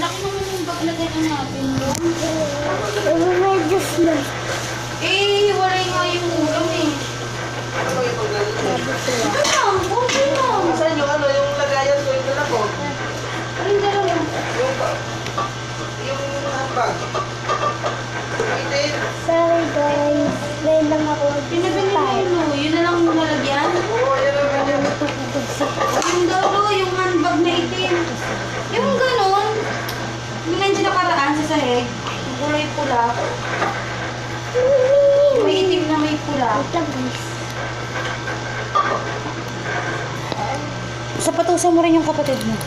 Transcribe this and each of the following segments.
Malaki naman yung baglagay natin doon. Medyos na. Eh, wala nga yung ulam eh. Ano ba yung paglalagay? Okay lang, okay lang. Saan yung ano, yung lagayan ko, ito na po. Alin dalawa? Yung handbag. Itin. Sorry guys. Ngayon lang ako. Pinabili mo yun oh. Yun na lang yung nalagyan. Oo, yan ang ganyan. Yung dalawa, yung handbag na itim. Yung ganon. Yung nandiyan nakaraan sa sahig. Kulay pula. May itim na may pula. Wait lang guys. Sapatusan mo rin yung kapatid mo.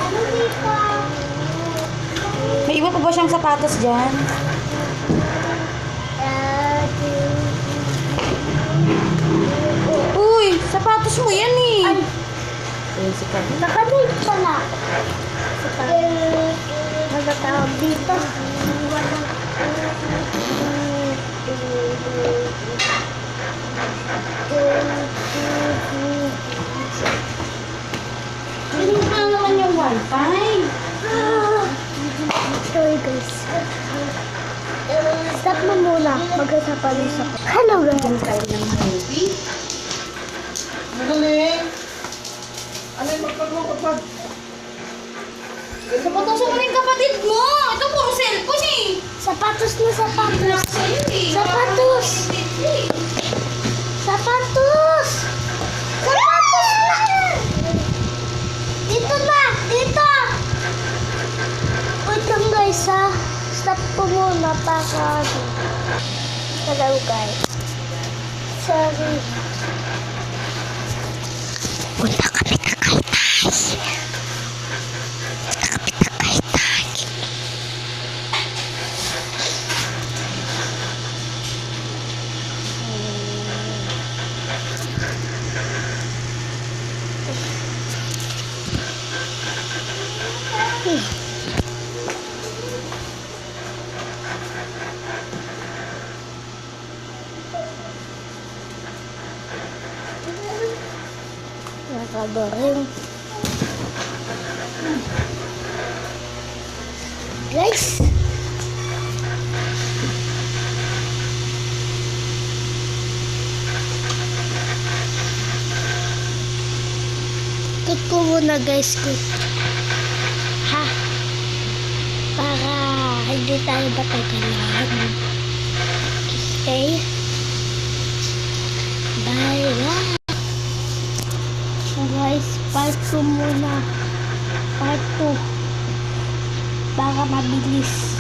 Ano dito? May iba pa ba siyang sapatos dyan? Uy, sapatos mo yan eh. Ay, nakanay pala. Ano tawag dito? Pinig na naman yung wifi. Sorry guys. Stop mo muna. Mag-asapalis ako. Hello guys. Magaling. Ano yung magpag? Sapatusan mo rin kapatid mo. Ito puro cellphone eh. Sapatos na sapatos. Sa'yo eh. Sapatos. Sapatos! Sapatos na! Dito na! Dito! Wait lang guys ha. Stop ko muna para hello guys. Sorry. Punta kami na kay Tay. Nakagaring. Guys. Kut ko muna guys. Ha? Para hindi tayo batagalan. Okay? Bye. So guys, part 2 muna. Part 2. Para mabilis.